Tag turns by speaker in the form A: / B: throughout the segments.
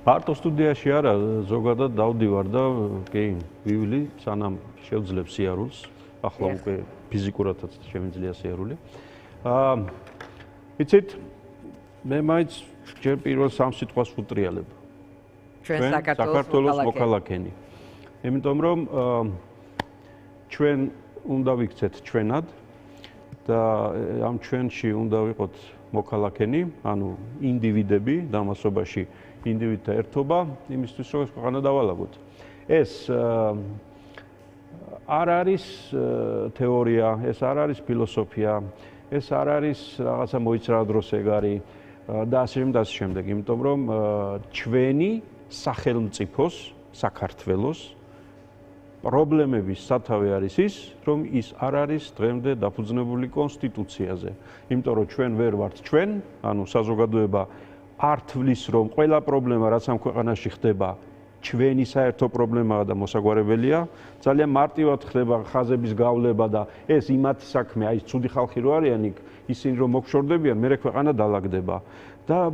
A: მარტო სტუდიაში არა, ზოგადად დავდივარ და კი, ვივლი, სანამ შევძლებ სიარულს, ახლა უკვე ფიზიკურადაც შემიძლია სიარული. იცით, მე მაინც ჯერ პირველ სამ სიტყვას ვუტრიალებ.
B: ჩვენ საქართველოს
A: მოქალაქენი. იმიტომ რომ ჩვენ უნდა ვიქცეთ ჩვენად და ამ ჩვენში უნდა ვიყოთ მოქალაქენი, ანუ ინდივიდები, დამასობაში ინდივიდთა ერთობა, იმისთვის რომ ქვეყანა დავალაგოთ. ეს არ არის თეორია, ეს არ არის ფილოსოფია, ეს არ არის რაღაცა მოიცრა დროს ეგ არის და ასე შემდეგ, იმიტომ რომ ჩვენი სახელმწიფოს, საქართველოს პრობლემების სათავე არის ის, რომ ის არ არის დღემდე დაფუძნებული კონსტიტუციაზე. იმიტომ რომ ჩვენ ვერ ვართ ჩვენ, ანუ საზოგადოება არ თვლის, რომ ყველა პრობლემა, რაც ამ ქვეყანაში ხდება, ჩვენი საერთო პრობლემაა და მოსაგვარებელია. ძალიან მარტივად ხდება ხაზების გავლება და ეს იმათი საქმე, აი ცუდი ხალხი რო არიან იქ, ისინი რომ მოგვშორდებიან, მერე ქვეყანა დალაგდება. და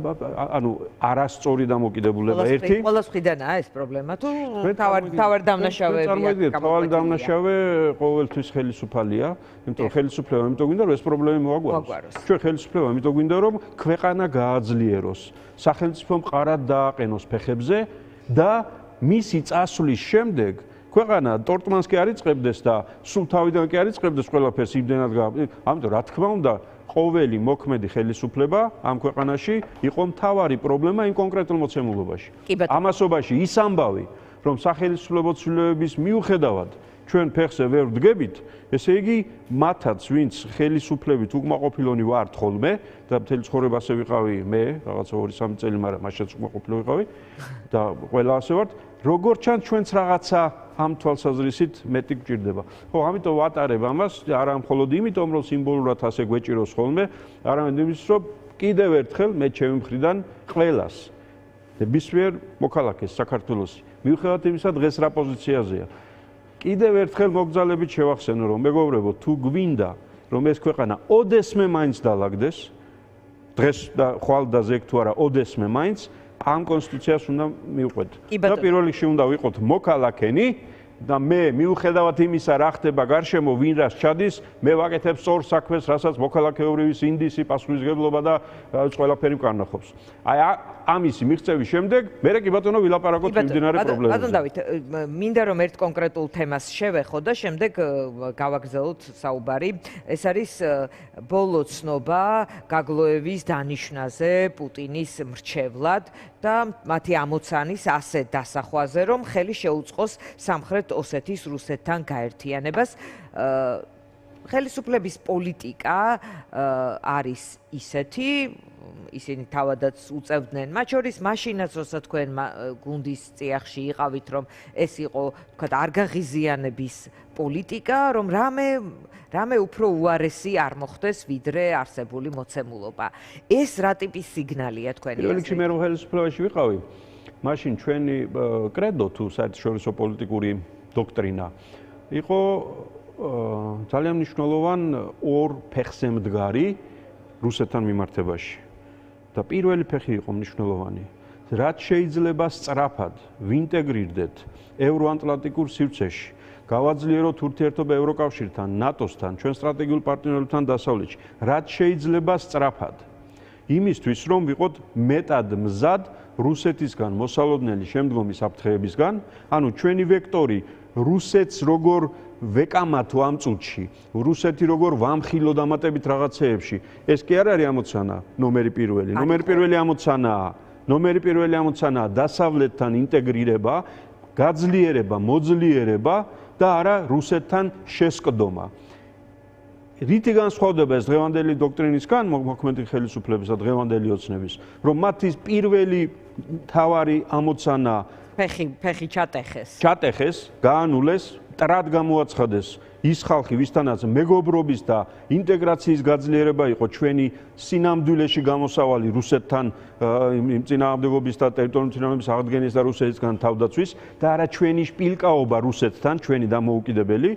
A: ანუ არასწორი დამოკიდებულება ერთი.
B: ყველას მხრიდანაა ეს პრობლემა თუ თავარი დამნაშავეებია?
A: წარმოგიდგენთ, თავარი დამნაშავე ყოველთვის ხელისუფალია, იმიტომ რომ ხელისუფლება იმიტომ გვინდა რომ ეს პრობლემა მოაგვაროს. ჩვენ ხელისუფლება იმიტომ გვინდა რომ ქვეყანა გააძლიეროს, სახელმწიფო მყარად დააყენოს ფეხებზე და მისი წასვლის შემდეგ ქვეყანა ტორტმანს კი არ იწყებდეს და სულ თავიდან კი არ იწყებდეს ყველაფერს იმდენად ამიტომ რა თქმა უნდა ყოველი მოქმედი ხელისუფლება ამ ქვეყანაში იყო მთავარი პრობლემა იმ კონკრეტულ მოცემულობაში. ამასობაში ის ამბავი, რომ სახელისუფლებო ცვლილებების მიუხედავად ჩვენ ფეხზე ვერ ვდგებით, ესე იგი მათაც ვინც ხელისუფლებით უკმაყოფილონი ვართ ხოლმე და მთელი ცხოვრება ასე ვიყავი მე, რაღაცა 2-3 წელი, მაგრამ მაშინაც უკმაყოფილო ვიყავი და ყველა ასე ვართ, როგორ ჩანს ჩვენც რაღაცა ამ თვალსაზრისით მეტი გვჭირდება. ხო, ამიტომ ვატარებ ამას, არა მხოლოდ იმიტომ, რომ სიმბოლურად ასე გვეჭიროს ხოლმე, არამედ იმისთვის, რომ კიდევ ერთხელ მე ჩემი მხრიდან ყველას ნებისმიერ მოქალაქეს საქართველოსი, მიუხედავად იმისა, დღეს რა პოზიციაზეა. კიდევ ერთხელ მოგზალებით შევახსენო, რომ მეგობრებო, თუ გვინდა, რომ ეს ქვეყანა ოდესმე მაინც დალაგდეს, დღეს და ხვალ და ზეგ თუ არა, ოდესმე მაინც ამ კონსტიტუციას უნდა მივყვეთ. და პირველ რიგში უნდა ვიყოთ მოქალაქენი და მე მიუხედავად იმისა, რა ხდება გარშემო, ვინ რას ჩადის, მე ვაკეთებ სწორ საქმეს, რასაც მოქალაქეობრივი ინდისი, პასუხისმგებლობა და ყველაფერი მკარნახობს. აი ამისი მიღწევის შემდეგ, მე კი ბატონო ვილაპარაკოთ მიმდინარე პრობლემებზე.
B: ბატონ დავით, მინდა რომ ერთ კონკრეტულ თემას შევეხო და შემდეგ გავაგრძელოთ საუბარი. ეს არის ბოლო ცნობა გაგლოევის დანიშვნაზე პუტინის მრჩევლად და მათი ამოცანის ასეთ დასახვაზე, რომ ხელი შეუწყოს სამხრეთ ოსეთის რუსეთთან გაერთიანებას. ხელისუფლების პოლიტიკა არის ისეთი, ისინი თავადაც უწევდნენ, მათ შორის მაშინაც, როცა თქვენ გუნდის წიაღში იყავით, რომ ეს იყო, თქვათ, არგაღიზიანების პოლიტიკა, რომ რამე უფრო უარესი არ მოხდეს, ვიდრე არსებული მოცემულობა. ეს რა ტიპის სიგნალია თქვენი აზრით?
A: პირველ რიგში მე რომ ხელისუფლებაში ვიყავი, მაშინ ჩვენი კრედო თუ საერთაშორისო პოლიტიკური დოქტრინა იყო ძალიან მნიშვნელოვან ორ ფეხზე მდგარი რუსეთთან მიმართებაში. და პირველი ფეხი იყო მნიშვნელოვანი. რაც შეიძლება სწრაფად ვინტეგრირდეთ ევროატლანტიკურ სივრცეში, გავაძლიეროთ ურთიერთობა ევროკავშირთან, ნატოსთან, ჩვენ სტრატეგიულ პარტნიორებთან დასავლეთში, რაც შეიძლება სწრაფად. იმისთვის, რომ ვიყოთ მეტად მზად რუსეთისგან მოსალოდნელი შემდგომი საფრთხეებისგან, ანუ ჩვენი ვექტორი რუსეთს როგორ ვეკამათო ამ წუთში, რუსეთი როგორ ვამხილო დამატებით რაღაცეებში, ეს კი არ არის ამოცანა ნომერი პირველი. ნომერი პირველი ამოცანაა დასავლეთთან ინტეგრირება, გაძლიერება, მოძლიერება და არა რუსეთთან შესკდომა. რითი განსხვავდება ეს დღევანდელი დოქტრინისგან, მოქმედი ხელისუფლების და დღევანდელი ოცნების, რომ მათი პირველი თავარი ამოცანა
B: ფეხი ჩატეხეს.
A: გაანულეს, ტრად გამოაცხადეს ის ხალხი, ვისთანაც მეგობრობის და ინტეგრაციის გაძლიერება იყო ჩვენი სინამდვილეში გამოსავალი რუსეთთან წინააღმდეგობის და ტერიტორიული წინააღმდეგობის აღდგენის და რუსეთისგან თავდაცვის და არა ჩვენი შპილკაობა რუსეთთან, ჩვენი დამოუკიდებელი.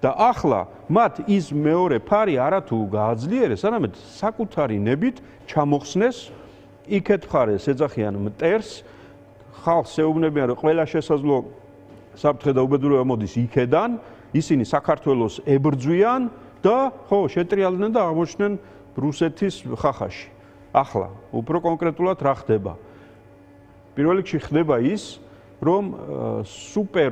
A: და ახლა მათ ის მეორე ფარი არათუ გააძლიერეს, არამედ საკუთარი ნებით ჩამოხსნეს იქეთ მხარეს ეძახიან მტერს ხალხს ეუბნებიან, რომ ყველა შესაძლო საფრთხე და უბედურება მოდის იქედან, ისინი საქართველოს ებრძვიან და ხო, შეტრიალდნენ და აღმოჩნდნენ რუსეთის ხახაში. ახლა, უფრო კონკრეტულად რა ხდება? პირველ რიგში ხდება ის, რომ სუპერ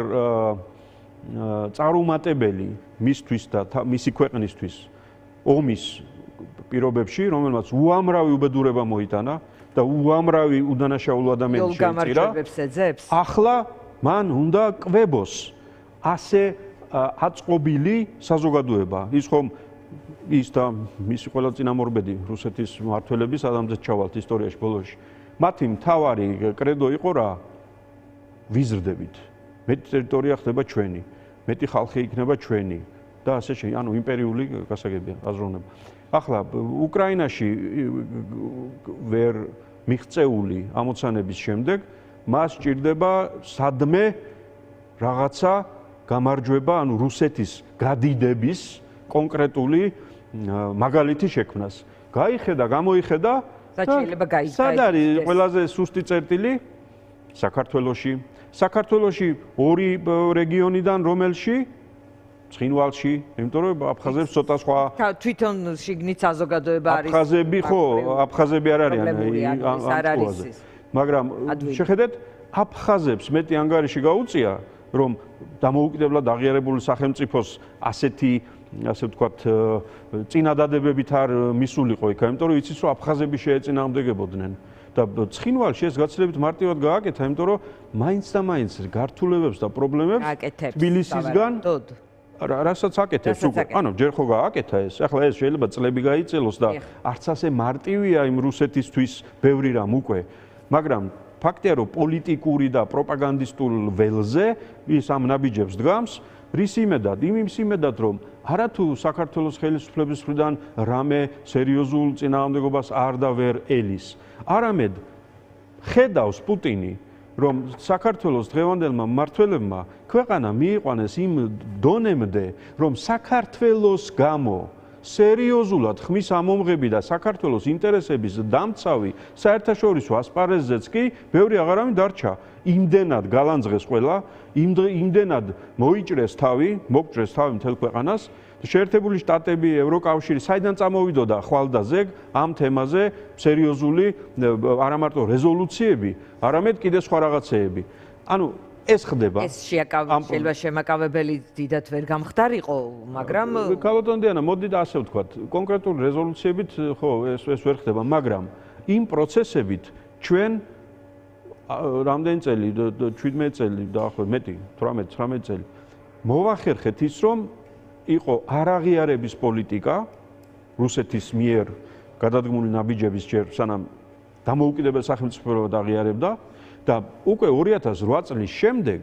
A: წარუმატებელი მისთვის და მისი ქვეყნისთვის ომის პირობებში, რომელმაც უამრავი უბედურება მოიტანა და უამრავი უდანაშაულო ადამიანი შეიწირა. ახლა მან უნდა კვებოს ასე აწყობილი საზოგადოება. ის ხომ ის და მისი ყველა წინამორბედი რუსეთის მმართველების ადამიანებს ჩავალთ ისტორიაში ბოლოში. მათი მთავარი კრედო იყო რა? ვიზრდებით. მეტი ტერიტორია ხდება ჩვენი, მეტი ხალხი იქნება ჩვენი და ასე შემდეგ, ანუ იმპერიული გასაგებია აზროვნება. ახლა უკრაინაში ვერ მიღწეული ამოცანების შემდეგ მას სჭირდება სადმე რაღაცა გამარჯვება, ანუ რუსეთის გადიდების კონკრეტული მაგალითი შექმნას. გაიხედა, გამოიხედა
B: და შეიძლება გაიხედა.
A: სად არის ყველაზე სუსტი წერტილი? საქართველოში. საქართველოში ორი რეგიონიდან რომელში? ცხინვალში, იმიტომ რომ აფხაზებს ცოტა სხვა
B: თვითონ შიგნით საზოგადოება არის.
A: აფხაზები ხო, აფხაზები არ არიან ამაზე. მაგრამ შეხედეთ, აფხაზებს მეტი ანგარიში გაუწია, რომ დამოუკიდებლად აღიარებული სახელმწიფოს ასეთი ასე ვთქვათ, წინადადებებით არ მისულიყო იქ, იმიტომ რომ იცის რომ აფხაზები შეეწინააღმდეგებოდნენ. და ცხინვალში ეს გაცილებით მარტივად გააკეთა, იმიტომ რომ მაინც და მაინც გართულებებს და პრობლემებს თბილისისგან რასაც აკეთებს უკვე. ანუ ჯერ ხო გააკეთა ეს, ახლა ეს შეიძლება წლები გაიწელოს და არც ასე მარტივია იმ რუსეთისთვის ბევრი რამ უკვე. მაგრამ ფაქტია რომ პოლიტიკური და პროპაგანდისტულ ველზე ის ამ ნაბიჯებს დგამს, რის იმედად? იმის იმედად, რომ არათუ საქართველოს ხელისუფლების მხრიდან რამე სერიოზულ წინააღმდეგობას არ და ვერ ელის. არამედ ხედავს პუტინი, რომ საქართველოს დღევანდელმა მმართველებმა ქვეყანა მიიყვანეს იმ დონემდე, რომ საქართველოს გამო სერიოზულად ხმის ამომღები და საქართველოს ინტერესების დამცავი საერთაშორისო ასპარეზზეც კი ბევრი აღარავინ დარჩა. იმდენად გალანძღეს ყველა, იმდენად მოიჭრეს თავი, მოგჭრეს თავი მთელ ქვეყანას. შეერთებული შტატები, ევროკავშირი საიდან წამოვიდოდა ხვალდაზე ამ თემაზე სერიოზული არა მარტო რეზოლუციები, არამედ კიდე სხვა რაღაცეები. ანუ ეს ხდება.
B: ეს შეიძლება შემაკავებელი დიდად ვერ გამხდარიყო, მაგრამ
A: ქალბატონ დიანა, მოდი და ასე ვთქვათ, კონკრეტული რეზოლუციებით ხო ეს ვერ ხდება, მაგრამ იმ პროცესებით ჩვენ რამდენი წელი 17 წელი დაახლოებით მეტი 18-19 წელი მოვახერხეთ ის რომ იყო არაღიარების პოლიტიკა რუსეთის მიერ გადადგმული ნაბიჯების ჯერ სანამ დამოუკიდებელ სახელმწიფოებად აღიარებდა და უკვე 2008 წლის შემდეგ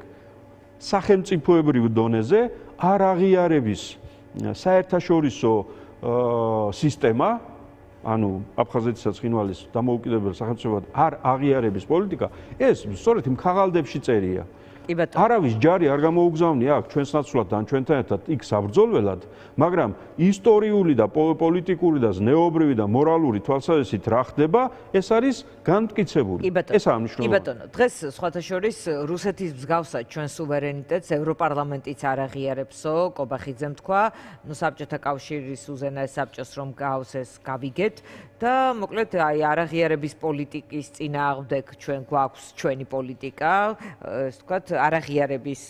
A: სახელმწიფოებრივ დონეზე არაღიარების საერთაშორისო სისტემა ანუ აფხაზეთისა ცხინვალის დამოუკიდებელ სახელმწიფოებად არ აღიარების პოლიტიკა ეს სწორედ იმ ხაღალდებში წერია. არავის ჯარი არ გამოუგზავნია აქ ჩვენს ნაცვლად და ჩვენთან ერთად იქ საბრძოლველად, მაგრამ ისტორიული და პოლიტიკური და ზნეობრივი და მორალური თვალსაზრისით რა ხდება, ეს არის განმტკიცებული. ესაა მნიშვნელოვანი.
B: კი ბატონო, დღეს სხვათა შორის რუსეთის მსგავსად ჩვენ სუვერენიტეტს ევროპარლამენტიც არ აღიარებსო, კობახიძემ თქვა, ნუ საბჭოთა კავშირის უზენაეს საბჭოს რომ გავს ეს გავიგეთ და მოკლედ აი არაღიარების პოლიტიკის წინააღმდეგ ჩვენ გვაქვს ჩვენი პოლიტიკა, ეს ვთქვათ არაღიარების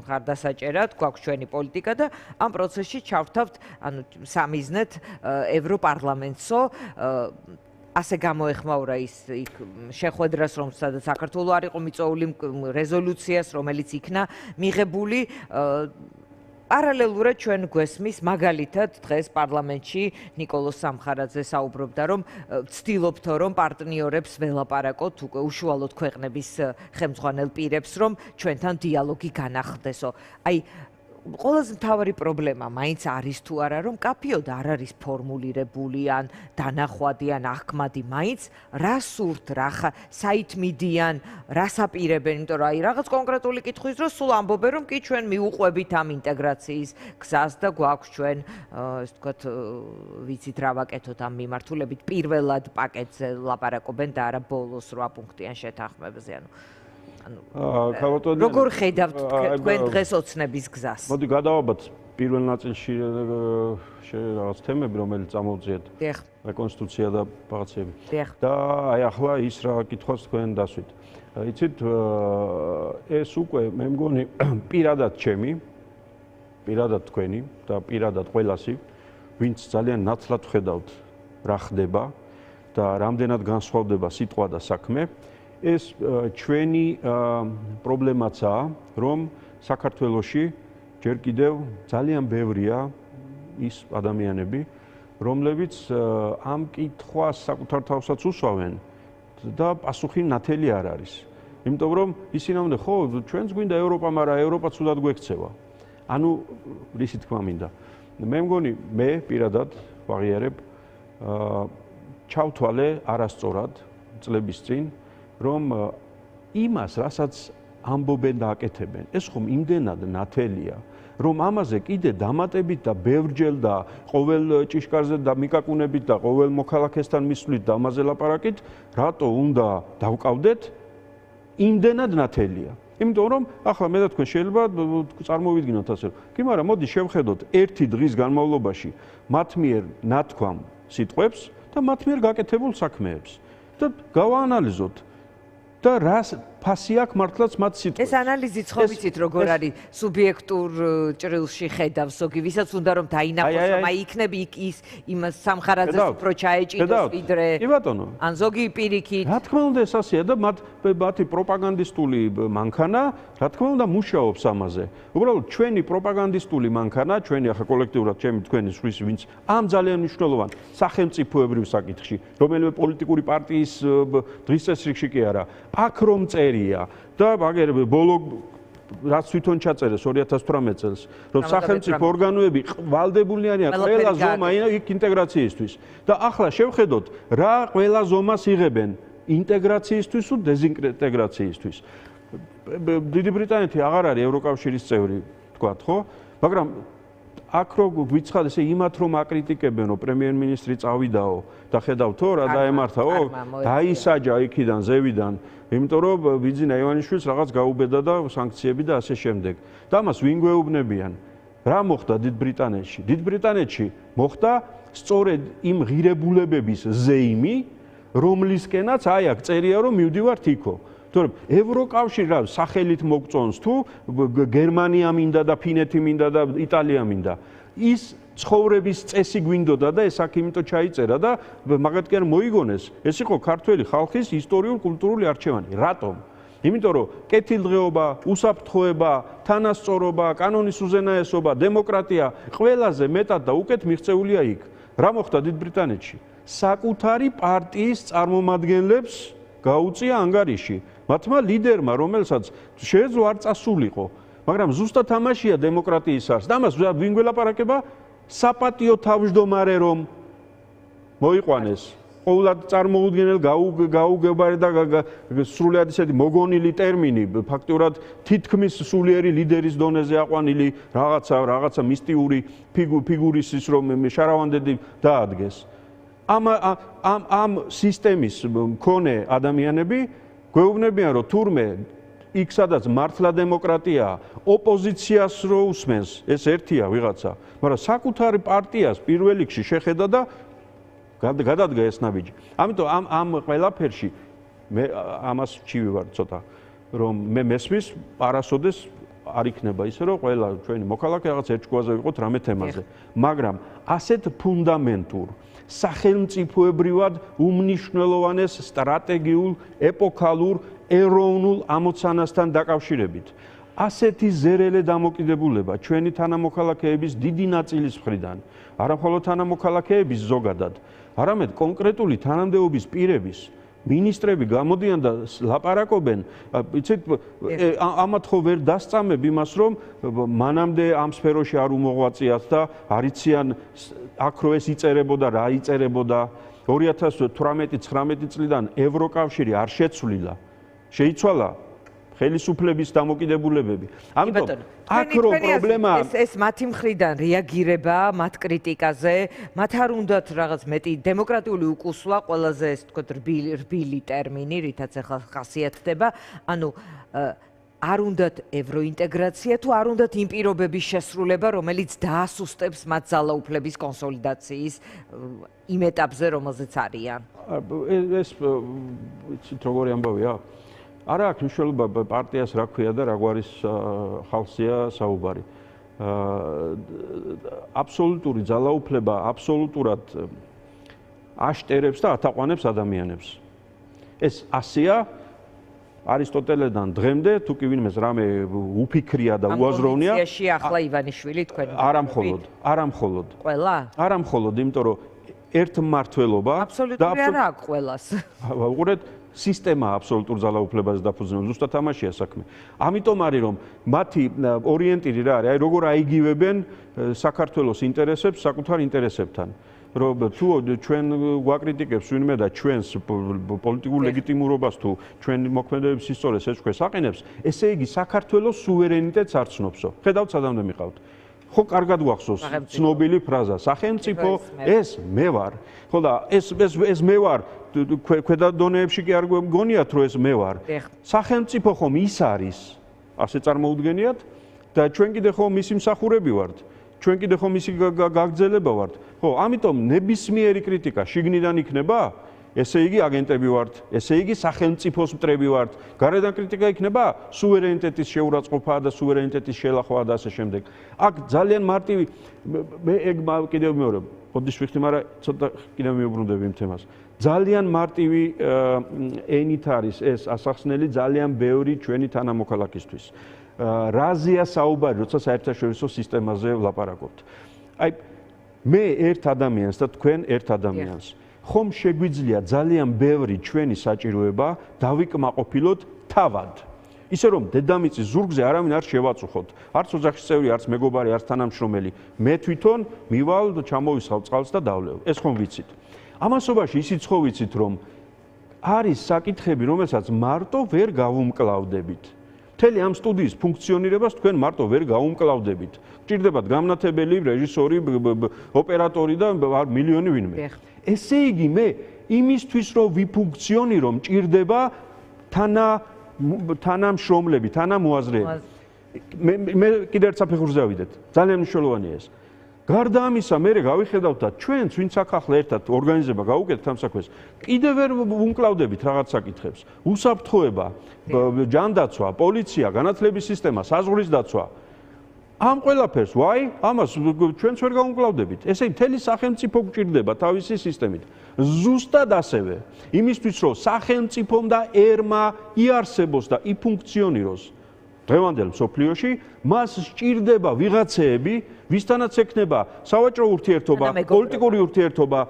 B: მხარდასაჭერად გვაქვს ჩვენი პოლიტიკა და ამ პროცესში ჩავთავთ ანუ სამიზნეთ ევროპარლამენტსო ასე გამოეხმაურა ის იქ შეხვედრას რომ სადაც საქართველოს არ იყო მიწვეული რეზოლუციას რომელიც იქნა მიღებული პარალელურად ჩვენ გვესმის მაგალითად დღეს პარლამენტში ნიკოლოზ სამხარაძე საუბრობდა რომ ვცდილობთო რომ პარტნიორებს ველაპარაკოთ უკვე უშუალოდ ქვეყნების ხელმძღვანელ პირებს რომ ჩვენთან დიალოგი განახლდესო. აი ყველაზე მთავარი პრობლემა მაინც არის თუ არა, რომ კაფეოდ არ არის ფორმულირებული ან დანახვადი ან ახმადი, მაინც რა სურთ, რა საით მიდიან, რას აპირებენ, იმიტომ რომ აი რაღაც კონკრეტული კითხვის დროს სულ ამბობენ, რომ კი ჩვენ მიუყვებით ამ ინტეგრაციის გზას და გვაქვს ჩვენ, ესე ვთქვათ, ვიცით რა ვაკეთოთ ამ მიმართულებით, პირველად პაკეტზე ლაპარაკობენ და არა ბოლოს 8 პუნქტიან შეთანხმებაზე, როგორ ხედავთ თქვენ დღეს ოცნების გზას?
A: მოდი გადავაბათ პირველ ნაწილში რაღაც თემები, რომელიც წამოვწიეთ. რეკონსტრუქცია და რაღაცები. და აი ახლა ის რა კითხვას თქვენ დასვით. იცით, ეს უკვე მე მგონი პირადად ჩემი, პირადად თქვენი და პირადად ყველასი, ვინც ძალიან ნაცვლად ხედავთ რა ხდება და რამდენად განსხვავდება სიტყვა და საქმე. ეს ჩვენი პრობლემაცაა, რომ საქართველოში ჯერ კიდევ ძალიან ბევრია ის ადამიანები, რომლებიც ამ კითხვას საკუთარ თავსაც უსვავენ და პასუხი ნათელი არ არის. იმიტომ რომ ისინი ამბობენ, ხო, ჩვენც გვინდა ევროპა, მაგრამ ევროპა ცუდად გვექცევა. ანუ რისი თქმა მინდა. მე მგონი მე პირადად ვაღიარებ ჩავთვალე არასწორად წლების წინ რომ იმას, რასაც ამბობენ და აკეთებენ, ეს ხომ იმდენად ნათელია, რომ ამაზე კიდე დამატებით და ბევრჯერ და ყოველ ჭიშკარზე და მიკაკუნებით და ყოველ მოქალაქესთან მისვლით და ამაზე ლაპარაკით, რატო უნდა დავკავდეთ? იმდენად ნათელია. იმიტომ რომ ახლა მე და თქვენ შეიძლება წარმოვიდგინოთ ასე, კი, მაგრამ მოდი შევხედოთ ერთი დღის განმავლობაში მათ მიერ ნათქვამ სიტყვებს და მათ მიერ გაკეთებულ საქმეებს და გავაანალიზოთ და რას ფასი აქვს მართლაც მათ სიტყვებს.
B: ეს ანალიზიც ხო ვიცით როგორ არის სუბიექტურ ჭრილში ხედავს ზოგი, ვისაც უნდა რომ დაინახოს, რომ აი იქნები ის იმას სამხარაძეს უფრო ჩაეჭიდოს ვიდრე.
A: კი ბატონო.
B: ან ზოგი პირიქით.
A: რა თქმა უნდა ეს ასეა და მათი პროპაგანდისტული მანქანა, რა თქმა უნდა მუშაობს ამაზე. უბრალოდ ჩვენი პროპაგანდისტული მანქანა, ჩვენი ახლა კოლექტიურად ჩემი თქვენი სვის ვინც ამ ძალიან მნიშვნელოვან სახელმწიფოებრივ საკითხში, რომელიმე პოლიტიკური პარტიის დღის წესრიგში კი არა, აქ რომ და მაგერ ბოლო რაც თვითონ ჩაწერეს 2018 წელს, რომ სახელმწიფო ორგანოები ვალდებული არიან ყველა ზომა იქ ინტეგრაციისთვის. და ახლა შევხედოთ, რა ყველა ზომას იღებენ ინტეგრაციისთვის თუ დეზინტეგრაციისთვის. დიდი ბრიტანეთი აღარ არის ევროკავშირის წევრი, თქვათ, ხო? მაგრამ აქ რო გვიცხად ესე იმათ რომ აკრიტიკებენ, რომ პრემიერ-მინისტრი წავიდაო და ხედავთო რა დაემართაო, დაისაჯა იქიდან ზევიდან, იმიტომ რომ ბიძინა ივანიშვილს რაღაც გაუბედა და სანქციები და ასე შემდეგ. და ამას ვინ გვეუბნებიან? რა მოხდა დიდ ბრიტანეთში? დიდ ბრიტანეთში მოხდა სწორედ იმ ღირებულებების ზეიმი, რომლისკენაც აი აქ წერია რომ მივდივართ იქო. თორემ ევროკავშირი რა სახელით მოგწონს თუ გერმანია მინდა და ფინეთი მინდა და იტალია მინდა. ის ცხოვრების წესი გვინდოდა და ეს აქ იმიტომ ჩაიწერა და მაგათ კი არ მოიგონეს. ეს იყო ქართველი ხალხის ისტორიულ-კულტურული არჩევანი. რატომ? იმიტომ რომ კეთილდღეობა, უსაფრთხოება, თანასწორობა, კანონის უზენაესობა, დემოკრატია ყველაზე მეტად და უკეთ მიღწეულია იქ. რა მოხდა დიდ ბრიტანეთში? საკუთარი პარტიის წარმომადგენლებს გაუწია ანგარიში. მათმა ლიდერმა, რომელსაც შეეძლო არ წასულიყო, მაგრამ ზუსტად ამაშია დემოკრატიის არს. და ამას ვინ გველაპარაკება? საპატიო თავმჯდომარე რომ მოიყვანეს. ყოველად წარმოუდგენელ გაუგებარი და სრულიად ისეთი მოგონილი ტერმინი, ფაქტურად თითქმის სულიერი ლიდერის დონეზე აყვანილი რაღაცა მისტიური ფიგურის ის რომ შარავანდედი დაადგეს. ამ სისტემის მქონე ადამიანები გვეუბნებიან, რომ თურმე იქ სადაც მართლა დემოკრატია, ოპოზიციას რო უსმენს, ეს ერთია ვიღაცა, მაგრამ საკუთარი პარტიას პირველ რიგში შეხედა და გადადგა ეს ნაბიჯი. ამიტომ ამ ყველაფერში მე ამას ჩივი ვარ ცოტა, რომ მე მესმის არასოდეს არ იქნება ისე, რომ ყველა ჩვენი მოქალაქე რაღაც ერთ ჯგუფზე ვიყოთ რამე თემაზე, მაგრამ ასეთ ფუნდამენტურ სახელმწიფოებრივად უმნიშვნელოვანეს სტრატეგიულ, ეპოქალურ, ეროვნულ ამოცანასთან დაკავშირებით. ასეთი ზერელე დამოკიდებულება ჩვენი თანამოქალაქეების დიდი ნაწილის მხრიდან, არა მხოლოდ თანამოქალაქეების ზოგადად, არამედ კონკრეტული თანამდებობის პირების მინისტრები გამოდიან და ლაპარაკობენ, იცით, ამათ ხო ვერ დასწამებ იმას, რომ მანამდე ამ სფეროში არ უმოღვაწიათ და არიციან აქ რო ეს იწერებოდა, რა იწერებოდა. 2018-19 წლიდან ევროკავშირი არ შეცვლილა. შეიცვალა ხელისუფლების დამოკიდებულებები. ამიტომ აქ რო პრობლემაა
B: ეს მათი მხრიდან რეაგირება მათ კრიტიკაზე, მათ არ უნდათ რაღაც მეტი დემოკრატიული უკუსვლა, ყველაზე ეს თქო რბილი ტერმინი, რითაც ახლა ხასიათდება, ანუ არ უნდათ ევროინტეგრაცია თუ არ უნდათ იმ პირობების შესრულება, რომელიც დაასუსტებს მათ ძალაუფლების კონსოლიდაციის იმ ეტაპზე, რომელზეც არიან.
A: ეს იცით როგორი ამბავია? არა აქვს მნიშვნელობა პარტიას რა ქვია და რა გვარის ხალხია საუბარი. აბსოლუტური ძალაუფლება აბსოლუტურად აშტერებს და ათაყვანებს ადამიანებს. ეს ასია არისტოტელედან დღემდე თუ კი ვინმეს რამე უფიქრია და უაზროვნია.
B: ამ კონდიციაში ახლა ივანიშვილი თქვენ.
A: არა მხოლოდ.
B: ყველა?
A: არა მხოლოდ, იმიტომ რომ ერთმმართველობა
B: აბსოლუტური არა აქვს ყველას.
A: უყურეთ სისტემა აბსოლუტურ ძალაუფლებაზე დაფუძნებული, ზუსტად ამაშია საქმე. ამიტომ არის რომ მათი ორიენტირი რა არის, აი როგორ აიგივებენ საქართველოს ინტერესებს საკუთარ ინტერესებთან. რომ თუ ჩვენ გვაკრიტიკებს ვინმე და ჩვენს პოლიტიკურ ლეგიტიმურობას თუ ჩვენი მოქმედებების ისტორიას ეჭქვეს აყენებს, ესე იგი საქართველოს სუვერენიტეტს არ ცნობსო. ხედავთ სადამდე მიყავთ. ხო, კარგად გვახსოვს ცნობილი ფრაზა, სახელმწიფო ეს მე ვარ. ხო და ეს მე ვარ ქვედა დონეებში კი არ გგონიათ რომ ეს მე ვარ. სახელმწიფო ხომ ის არის, ასე წარმოუდგენიათ და ჩვენ კიდე ხო მისი მსახურები ვართ. ჩვენ კიდე ხო მისი გაგრძელება ვართ. ხო, ამიტომ ნებისმიერი კრიტიკა შიგნიდან იქნება, ესე იგი აგენტები ვართ, ესე იგი სახელმწიფოს მტრები ვართ. გარედან კრიტიკა იქნება სუვერენიტეტის შეურაცხყოფა და სუვერენიტეტის შელახვა და ასე შემდეგ. აქ ძალიან მარტივი მე ეგ კიდევ მეორე, ოდის ვიხდი, მაგრამ ცოტა კიდევ მიუბრუნდები იმ თემას. ძალიან მარტივი ენით არის ეს ასახსნელი ძალიან ბევრი ჩვენი თანამოქალაქისთვის. რაზეა საუბარი, როცა საერთაშორისო სისტემაზე ვლაპარაკობთ. აი მე ერთ ადამიანს და თქვენ ერთ ადამიანს. ხომ შეგვიძლია ძალიან ბევრი ჩვენი საჭიროება დავიკმაყოფილოთ თავად. ისე რომ დედამიწის ზურგზე არავინ არ შევაწუხოთ. არც ოჯახის წევრი, არც მეგობარი, არც თანამშრომელი. მე თვითონ მივალ და ჩამოვისხავ წყალს და დავლევ. ეს ხომ ვიცით. ამასობაში ისიც ხო ვიცით, რომ არის საკითხები, რომელსაც მარტო ვერ გავუმკლავდებით. მთელი ამ სტუდიის ფუნქციონირებას თქვენ მარტო ვერ გაუმკლავდებით. გჭირდებათ გამნათებელი, რეჟისორი, ოპერატორი და მილიონი ვინმე. ესე იგი მე იმისთვის რომ ვიფუნქციონირო მჭირდება თანამშრომლები, თანამოაზრეები. მე კიდევ ერთ საფეხურზე ავიდეთ. ძალიან მნიშვნელოვანია ეს. გარდა ამისა, მე გავიხედავთ და ჩვენც ვინც აქ ახლა ერთად ორგანიზება გავუკეთეთ ამ საქმეს, კიდევ ვერ უმკლავდებით რაღაც საკითხებს. უსაფრთხოება, ჯანდაცვა, პოლიცია, განათლების სისტემა, საზღვრის დაცვა. ამ ყველაფერს, ვაი, ამას ჩვენც ვერ გავუმკლავდებით. ესე იგი, მთელი სახელმწიფო გვჭირდება თავისი სისტემით. ზუსტად ასევე, იმისთვის, რომ სახელმწიფომ და ერმა იარსებოს და იფუნქციონიროს დღევანდელ მსოფლიოში, მას სჭირდება ვიღაცეები, ვისთანაც ექნება სავაჭრო ურთიერთობა, პოლიტიკური ურთიერთობა,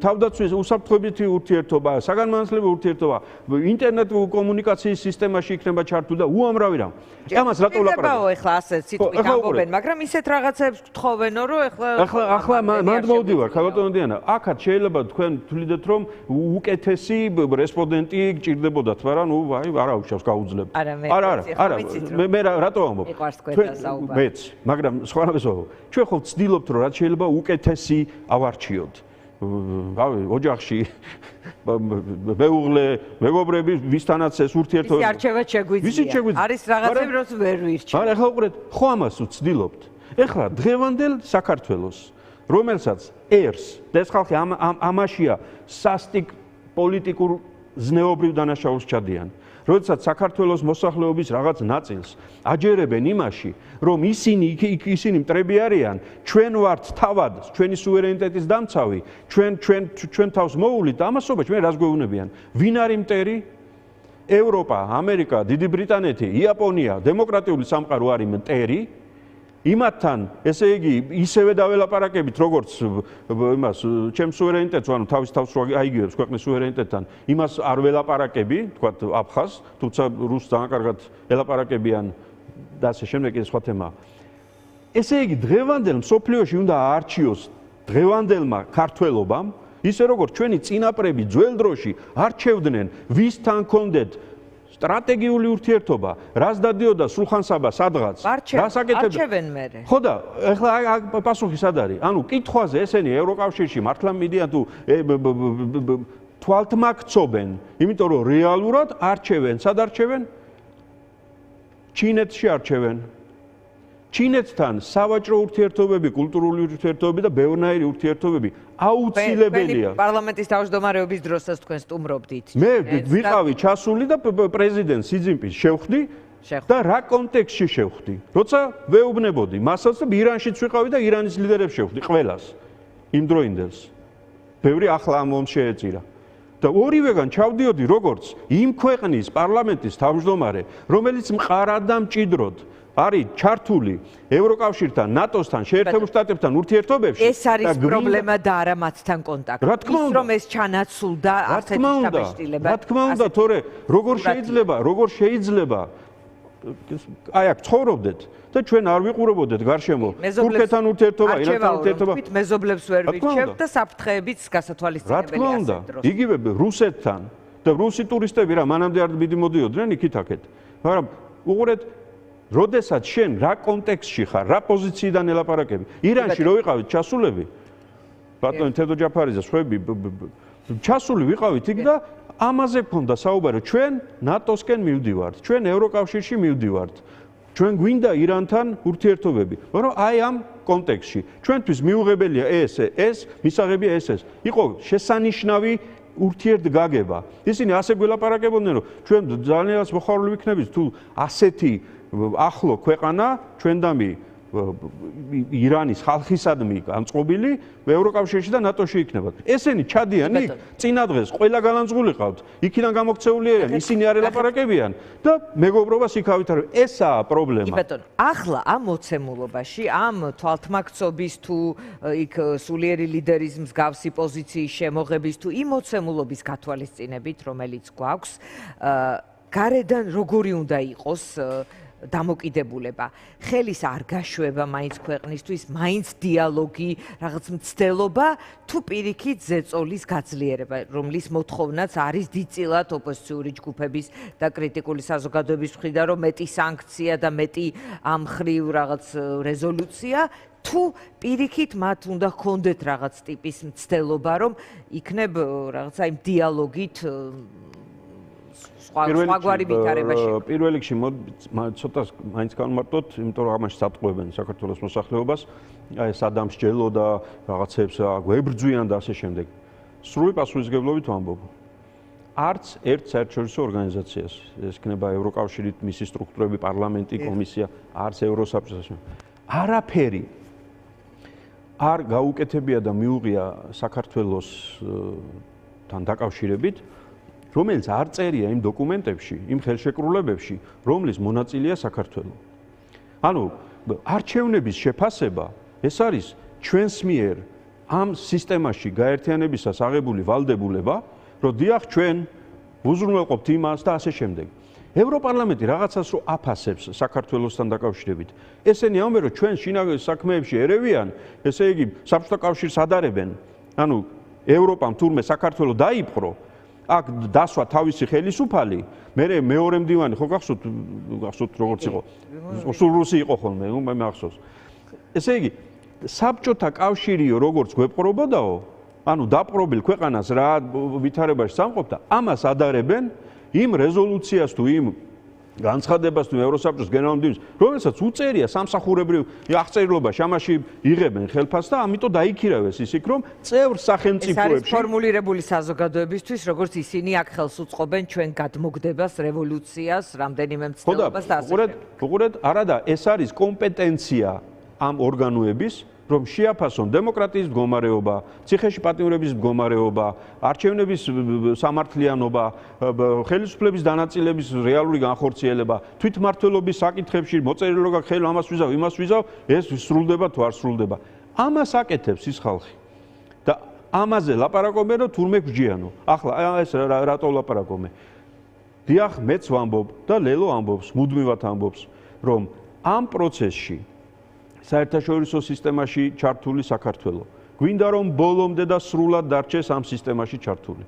A: თავდაცვის უსაფრთხოებითი ურთიერთობა, საგანმანათლებლო ურთიერთობა, ინტერნეტ კომუნიკაციის სისტემაში იქნება ჩართული და უამრავი რამ. ამას რატო ვლაპარაკობ?
B: ეხლა ასე სიტყვით ამბობენ, მაგრამ ისეთ რაღაცებს გთხოვენო, რომ
A: ეხლა მანდ მოვდივარ, ხალხო დიანა, აქაც შეიძლება თქვენ თვლიდეთ, რომ უკეთესი რესპონდენტი გჭირდებოდათ, მაგრამ ნუ აი არა უშავს გაუძლებთ. არა, მე რატო ამბობ? მეც, მაგრამ სხვა რამესო ჩვენ ხო ვცდილობთ რომ რაც შეიძლება უკეთესი ავარჩიოთ. რავი, ოჯახში მეუღლე, მეგობრები, ვისთანაც ეს ურთიერთობა.
B: ვისი არჩევა შეგვიძლია? არის რაღაცები, როც ვერ ვირჩევ.
A: არა, ეხლა უყურეთ, ხო ამას ვცდილობთ. ეხლა დღევანდელ საქართველოს, რომელსაც ერს და ეს ხალხი ამაშია სასტიკ პოლიტიკურ ზნეობრივ დანაშაულს ჩადიან. როდესაც საქართველოს მოსახლეობის რაღაც ნაწილს აჯერებენ იმაში, რომ ისინი მტრები არიან, ჩვენ ვართ თავად, ჩვენი სუვერენიტეტის დამცავი, ჩვენ თავს მოუვლით და ამასობაში მე რას გვეუბნებიან? ვინ არის მტერი? ევროპა, ამერიკა, დიდი ბრიტანეთი, იაპონია, დემოკრატიული სამყარო არის მტერი. იმათთან, ესე იგი, ისევე დაველაპარაკებით, როგორც იმას, ჩემს სუვერენიტეტს, ანუ თავის თავს რო აიგივებს ქვეყნის სუვერენიტეტთან, იმას არ ველაპარაკები, თქვათ აფხაზს, თუმცა რუსს ძალიან კარგად ელაპარაკებიან და ასე შემდეგ ეს სხვა თემაა. ესე იგი, დღევანდელ მსოფლიოში უნდა აარჩიოს დღევანდელმა ქართველობამ, ისე როგორც ჩვენი წინაპრები ძველ დროში არჩევდნენ, ვისთან კონდეთ სტრატეგიული ურთიერთობა, რას დადიოდა სულხან-საბა სადღაც, რას აკეთებდა.
B: არჩევენ მერე.
A: ხო და ეხლა პასუხი სად არის? ანუ კითხვაზე ესენი ევროკავშირში მართლა მიდიან თუ თვალთმაქცობენ, იმიტომ რომ რეალურად არჩევენ, სად არჩევენ? ჩინეთში არჩევენ. ჩინეთთან სავაჭრო ურთიერთობები, კულტურული ურთიერთობები და ბევრნაირი ურთიერთობები აუცილებელია.
B: პარლამენტის თავმჯდომარეობის დროსაც თქვენ სტუმრობდით.
A: მე ვიყავი ჩასული და პრეზიდენტ სი ძინპინს შევხვდი და რა კონტექსტში შევხვდი. როცა ვეუბნებოდი მასაც და ირანშიც ვიყავი და ირანის ლიდერებს შევხვდი ყველას. იმ დროინდელს. ბევრი ახლა ამ შეეწირა. და ორივეგან ჩავდიოდი როგორც იმ ქვეყნის პარლამენტის თავმჯდომარე, რომელიც მყარად და მჭიდროდ არის ჩართული ევროკავშირთან, ნატოსთან, შეერთებულ შტატებთან ურთიერთობებში.
B: ეს არის პრობლემა და არა მათთან კონტაქტი. ის რომ ეს ჩანაცულდა ასეთი შაბეშტილება.
A: რა თქმა უნდა, თორე როგორ შეიძლება აი აქ ცხოვრობდეთ და ჩვენ არ ვიყურებოდეთ გარშემო თურქეთთან ურთიერთობა, ირანთან ურთიერთობა.
B: მეზობლებს ვერ ვიჩევთ და საფრთხეებიც გასათვალისწინებელია ასეთ დროს.
A: იგივე რუსეთთან და რუსი ტურისტები რა მანამდე არ მიდიოდნენ იქით-აქეთ. მაგრამ უყურეთ როდესაც შენ რა კონტექსტში ხარ, რა პოზიციიდან ელაპარაკები? ირანში რო ვიყავით ჩასულები, ბატონი თედო ჯაფარიძე, ხვები ჩასული ვიყავით იქ და ამაზე გქონდა საუბარი, ჩვენ ნატოსკენ მივდივართ, ჩვენ ევროკავშირში მივდივართ. ჩვენ გვინდა ირანთან ურთიერთობები, მაგრამ აი ამ კონტექსტში ჩვენთვის მიუღებელია ეს, მისაღებია ეს. იყო შესანიშნავი ურთიერთგაგება. ისინი ასე გველაპარაკებოდნენ, რომ ჩვენ ძალიან მოხარული ვიქნებით თუ ასეთი ახლო ქვეყანა ჩვენდამი ირანის ხალხისადმი განწყობილი ევროკავშირში და ნატოში იქნება. ესენი ჩადიან იქ, წინა დღეს ყველა განანძღული ყავთ, იქიდან გამოქცეული არიან, ისინი არ ელაპარაკებიან და მეგობრობას იქ ავითარებ. ესაა პრობლემა.
B: ბატონო, ახლა ამ მოცემულობაში, ამ თვალთმაქცობის თუ იქ სულიერი ლიდერის მსგავსი პოზიციის შემოღების თუ იმ მოცემულობის გათვალისწინებით, რომელიც გვაქვს, გარედან როგორი უნდა იყოს დამოკიდებულება, ხელის არ გაშვება მაინც ქვეყნისთვის, მაინც დიალოგი, რაღაც მცდელობა, თუ პირიქით ზეწოლის გაძლიერება, რომლის მოთხოვნაც არის დიდწილად ოპოზიციური ჯგუფების და კრიტიკული საზოგადოების მხრიდან, რომ მეტი სანქცია და მეტი ამ მხრივ რაღაც რეზოლუცია, თუ პირიქით მათ უნდა ჰქონდეთ რაღაც ტიპის მცდელობა, რომ იქნებ რაღაცა იმ დიალოგით სხვაგვარი ვითარებაში.
A: პირველ რიგში ცოტა მაინც განმარტოთ, იმიტომ რომ ამაში სატყუებენ საქართველოს მოსახლეობას, აი სადამსჯელო და რაღაცებს გვებრძვიან და ასე შემდეგ. სრული პასუხისმგებლობით ვამბობ. არც ერთ საერთაშორისო ორგანიზაციას, ეს იქნება ევროკავშირით, მისი სტრუქტურები, პარლამენტი, კომისია, არც ევროსაბჭო, არაფერი არ გაუკეთებია და მიუღია საქართველოსთან დაკავშირებით, რომელიც არ წერია იმ დოკუმენტებში, იმ ხელშეკრულებებში, რომლის მონაწილეა საქართველო. ანუ არჩევნების შეფასება ეს არის ჩვენს მიერ ამ სისტემაში გაერთიანებისას აღებული ვალდებულება, რომ დიახ ჩვენ უზრუნველყოფთ იმას და ასე შემდეგ. ევროპარლამენტი რაღაცას რო აფასებს საქართველოსთან დაკავშირებით. ესენი ამბობენ, რომ ჩვენ შინაგან საქმეებში ერევიან, ესე იგი საბჭოთა კავშირს ადარებენ. ანუ ევროპამ თურმე საქართველო დაიპყრო, აქ დასვა თავისი ხელისუფალი, მეორე მდივანი ხო გახსოვთ როგორც იყო? სულ რუსი იყო ხოლმე, მე მახსოვს. ესე იგი, საბჭოთა კავშირიო როგორც გვეპყრობოდაო, ანუ დაპყრობილ ქვეყანას რა ვითარებაში სამყოფდა, ამას ადარებენ იმ რეზოლუციას თუ იმ განცხადებას თუ ევროსაბჭოს გენერალური მდივნის, რომელსაც უწერია სამსახურებრივ აღწერილობაში, ამაში იღებენ ხელფასს და ამიტომ დაიქირავეს ის იქ, რომ წევრ სახელმწიფოებში
B: ეს არის ფორმულირებული საზოგადოებისთვის, როგორც ისინი აქ ხელს უწყობენ ჩვენ გადმოგდებას, რევოლუციას, რამდენიმე მცდელობას და ასე შემდეგ.
A: უყურეთ, არა და ეს არის კომპეტენცია ამ ორგანოების რომ შეაფასონ დემოკრატიის მდგომარეობა, ციხეში პატიმრების მდგომარეობა, არჩევნების სამართლიანობა, ხელისუფლების დანაწილების რეალური განხორციელება, თვითმმართველობის საკითხებში მოწერილი რო გაქვს ხელი ამას ვიზავ, იმას ვიზავ, ეს სრულდება თუ არ სრულდება. ამას აკეთებს ის ხალხი. და ამაზე ლაპარაკობენ რომ თურმე გვჯიანო. ახლა ეს რატო ლაპარაკობენ? დიახ, მეც ვამბობ და ლელო ამბობს, მუდმივად ამბობს, რომ ამ პროცესში საერთაშორისო სისტემაში ჩართული საქართველო გვინდა რომ ბოლომდე და სრულად დარჩეს ამ სისტემაში ჩართული.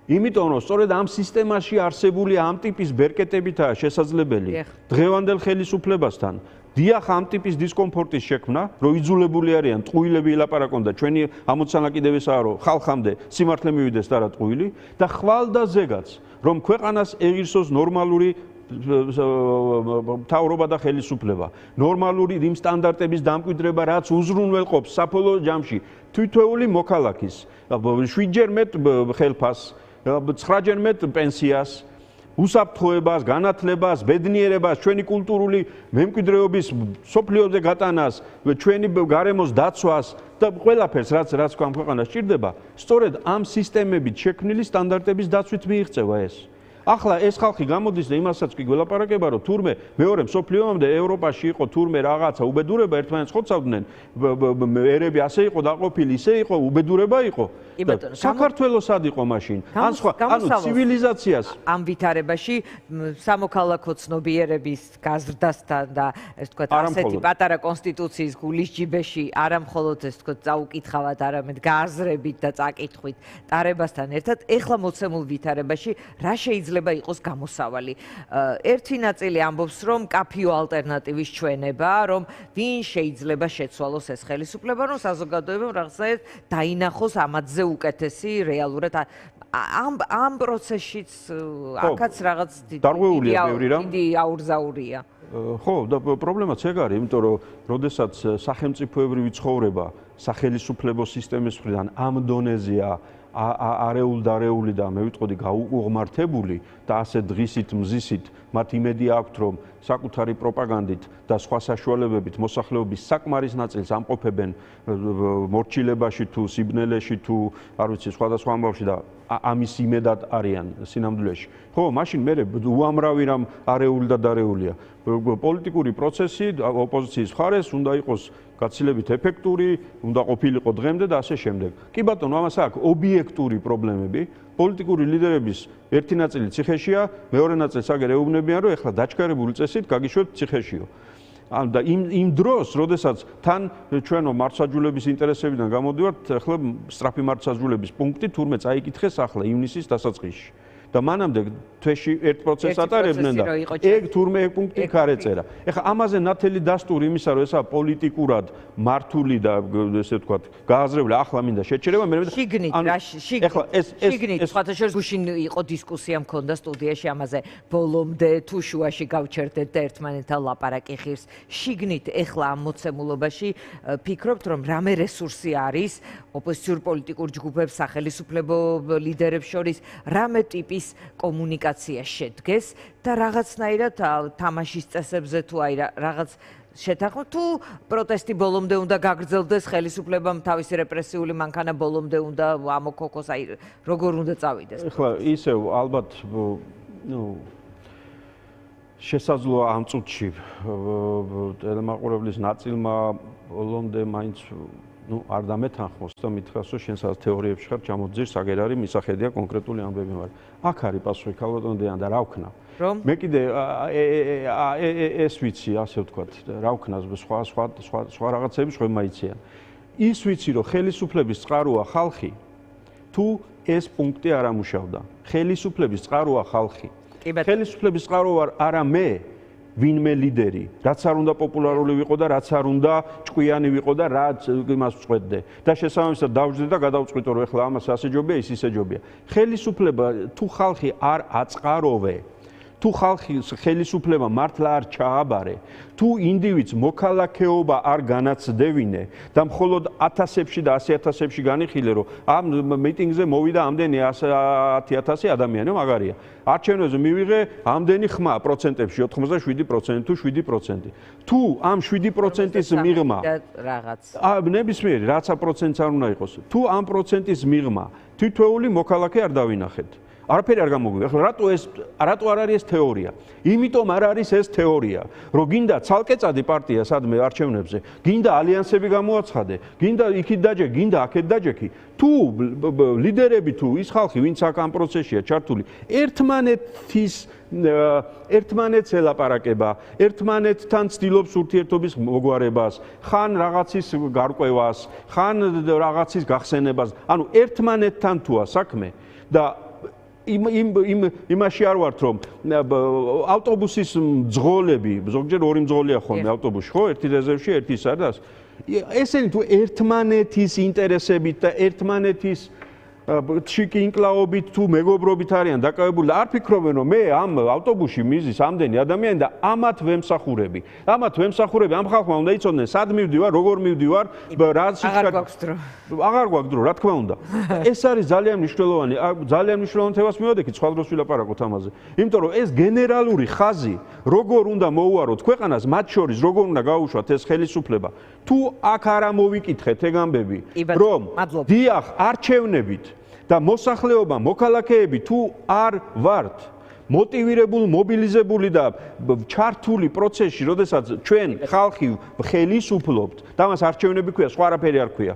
A: იმიტომ რომ სწორედ ამ სისტემაში არსებული ამ ტიპის ბერკეტებითაა შესაძლებელი დღევანდელ ხელისუფლებასთან დიახ ამ ტიპის დისკომფორტის შექმნა, რომ იძულებული არიან ტყუილები ილაპარაკონ და ჩვენი ამოცანა კიდევ ესაა რომ ხალხამდე სიმართლე მივიდეს და რა ტყუილი და ხვალ და ზეგაც რომ ქვეყანას ეღირსოს ნორმალური მთავრობა და ხელისუფლება, ნორმალური იმ სტანდარტების დამკვიდრება, რაც უზრუნველყოფს საბოლოო ჯამში თითოეული მოქალაქის 7-ჯერ მეტ ხელფასს, 9-ჯერ მეტ პენსიას, უსაფრთხოებას, განათლებას, ბედნიერებას, ჩვენი კულტურული მემკვიდრეობის სოფლიოზე გატანას, ჩვენი გარემოს დაცვას და ყველაფერს, რაც ქვეყანას სჭირდება, სწორედ ამ სისტემებით შექმნილი სტანდარტების დაცვით მიიღწევა ეს. ახლა ეს ხალხი გამოდის და იმასაც კი გველაპარაკება, რომ თურმე მეორე მსოფლიო ომამდე ევროპაში იყო თურმე რაღაცა უბედურება, ერთმანეთს ხოცავდნენ, ერები ასე იყო დაყოფილი, ისე იყო, უბედურება იყო. საქართველოს სად იყო მაშინ? ან სხვა, ანუ ცივილიზაციას
B: ამ ვითარებაში სამოქალაქო ცნობიერების გაზრდასთან და ეს თქვა ასეთი პატარა კონსტიტუციის გულის ჯიბეში არა მხოლოდ ეს თქვა წაუკითხავად, არამედ გააზრებით და წაკითხვით ტარებასთან ერთად ეხლა მოცემულ ვითარებაში რა შეიძლება იყოს გამოსავალი. ერთი ნაწილი ამბობს, რომ კაფიო ალტერნატივის ჩვენება, რომ ვინ შეიძლება შეცვალოს ეს ხელისუფლება, რომ საზოგადოებამ რაღაცა დაინახოს ამათზე უკეთესი რეალურად ამ პროცესშიც აქაც რაღაც დიდი აურზაურია.
A: ხო, და პრობლემაც ეგ არის, იმიტომ რომ როდესაც სახელმწიფოებრივი ცხოვრება სახელისუფლებო სისტემის მხრიდან ამ დონეზეა არეულ-დარეული და მე ვიტყოდი გაუღმართებული და ასე დღისით მზისით მათ იმედი აქვთ რომ საკუთარი პროპაგანდით და სხვა საშუალებებით მოსახლეობის საკმარის ნაწილს ამყოფებენ მორჩილებაში თუ სიბნელეში თუ არ ვიცი სხვადასხვა ამბავში და ამის იმედად არიან სინამდვილეში. ხო, მაშინ მე უამრავი რამ არეული და დარეულია. პოლიტიკური პროცესი ოპოზიციის მხარეს უნდა იყოს გაცილებით ეფექტური, უნდა ყოფილიყო დღემდე და ასე შემდეგ. კი ბატონო, ამას აქვს ობიექტური პრობლემები. პოლიტიკური ლიდერების ერთი ნაწილი ციხეშია, მეორე ნაწილი აგერ ეუბნებიან, რომ ეხლა დაჩქარებული წესით გაგიშვებთ ციხეშიო. და იმ დროს, როდესაც თან ჩვენო მართლმსაჯულების ინტერესებიდან გამოდივართ, ეხლა სწრაფი მართლმსაჯულების პუნქტი თურმე წაიკითხეს ახლა ივნისის დასაწყისში. და მანამდე თვეში 1% ატარებდნენ და ეგ თურმე ეგ პუნქტი არ ეწერა. ეხლა ამაზე ნათელი დასტური იმისა, რომ ესა პოლიტიკურად მართული და ესე ვთქვათ, გააზრებული ახლა მინდა შეჩერება, მე
B: შიგნით სხვათაშორის გუშინ იყო დისკუსია მქონდა სტუდიაში ამაზე ბოლომდე თუ შუაში გავჩერდეთ და ერთმანეთთან ლაპარაკი ხირს. შიგნით ეხლა ამ მოცემულობაში ფიქრობთ, რომ რამე რესურსი არის ოპოზიციურ პოლიტიკურ ჯგუფებს, სახელისუფლებო ლიდერებს შორის, რამე ტიპის კომუნიკაცია შედგეს და რაღაცნაირად თამაშის წესებზე თუ აი რაღაც შეთანხმებით თუ პროტესტი ბოლომდე უნდა გაგრძელდეს, ხელისუფლებამ თავისი რეპრესიული მანქანა ბოლომდე უნდა ამოქოქოს, აი როგორ უნდა წავიდეს?
A: ეხლა ისევ ალბათ შესაძლოა ამ წუთში ტელემაყურებლის ნაწილმა ბოლომდე მაინც არ დამეთანხმოს და მითხრას, რომ შენ სადაც თეორიებში ხარ ჩამოძირს, აგერ არის მისახედია კონკრეტული ამბები, მაგრამ აქ არის პასუხი ქალბატონ დიან და რა ვქნა? მე კიდე ეს ვიცი, ასე ვთქვათ, რა ვქნას სხვა რაღაცები სხვა მაიციან. ის ვიცი, რომ ხელისუფლების წყაროა ხალხი, თუ ეს პუნქტი არ ამუშავდა. ხელისუფლების წყაროა ხალხი. ხელისუფლების წყარო ვარ არა მე, ვინმე ლიდერი, რაც არ უნდა პოპულარული ვიყო და რაც არ უნდა ჭკვიანი ვიყო და რაც იმას ვწყვეტდე. და შესაბამისად დავждდე და გადავწყვიტო, რომ ეხლა ამას ასე ჯობია, ის ისე ჯობია. ხელისუფლება თუ ხალხი არ აწყაროვე, თუ ხალხის ხელისუფლება მართლა არ ჩააბარე, თუ ინდივიდს მოქალაქეობა არ განაცდევინე და მხოლოდ 1000-ში და 100,000-ში განიხილე, რომ ამ მიტინგზე მოვიდა ამდენი 10,000 ადამიანი, მაგარია. არჩევნებზე მივიღე ამდენი ხმა პროცენტებში 87% თუ 7%. თუ ამ 7%-ის მიღმა
B: რაღაც
A: ნებისმიერი რაცა პროცენტს არ უნდა იყოს. თუ ამ პროცენტის მიღმა თითოეული მოქალაქე არ დავინახეთ. არაფერი არ გამოგვიგია. ახლა რატო არ არის ეს თეორია? იმიტომ არ არის ეს თეორია, რომ გინდა ცალკეწადი პარტია სადმე არჩევნებზე, გინდა ალიანსები გამოაცხადე, გინდა იქით დაჯექი, გინდა აქეთ დაჯექი. თუ ლიდერები თუ ის ხალხი, ვინც აქ ამ პროცესშია ჩართული, ერთმანეთს ელაპარაკება, ერთმანეთთან ცდილობს ურთიერთობის მოგვარებას, ხან რაღაცის გარკვევას, ხან რაღაცის გახსენებას, ანუ ერთმანეთთან თუა საქმე და იმაში არ ვართ რომ ავტობუსის მძღოლები, ზოგჯერ ორი მძღოლია ხოლმე ავტობუსში, ხო? ერთი რეზერვში, ერთი სადაც. ესენი თუ ერთმანეთის ინტერესებით და ერთმანეთის ჩიკი ინკლაობით თუ მეგობრობით არიან დაკავებული, არ ფიქრობენ რომ მე ამ ავტობუსში მიზის ამდენი ადამიანი და ამათ ვემსახურები. ამათ ვემსახურები, ამ ხალხმა უნდა იცოდნენ, სად მივდივარ, როგორ მივდივარ, რა
B: აღარ გვაქვს დრო.
A: აღარ გვაქვს დრო, რა თქმა უნდა. ეს არის ძალიან მნიშვნელოვანი, ძალიან მნიშვნელოვანი თემას მივადექით, სხვა დროს ვილაპარაკოთ ამაზე. იმიტომ რომ ეს გენერალური ხაზი, როგორ უნდა მოუაროთ ქვეყანას, მათ შორის როგორ უნდა გაუშვათ ეს ხელისუფლება, თუ აქ არ ამოვიკითხეთ ეგ ამბები, რომ დიახ, არჩევნებით და მოსახლეობა, მოქალაქეები თუ არ ვართ მოტივირებული, მობილიზებული და ჩართული პროცესში, როდესაც ჩვენ ხალხი ხელისუფლობთ და მას არჩევნები ქვია, სხვა არაფერი არ ქვია.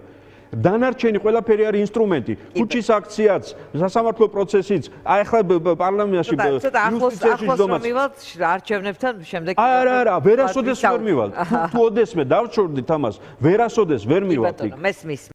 A: დანარჩენი ყველაფერი არის ინსტრუმენტი. ქუჩის აქციაც, სასამართლო პროცესიც, აი ახლა პარლამენტში
B: იუსტიციაში ჯდომაც. არჩევნებთან შემდეგ
A: არა, ვერასოდეს ვერ მივალ. თუ ოდესმე დავშორდით ამას, ვერასოდეს ვერ მივალ.
B: მესმის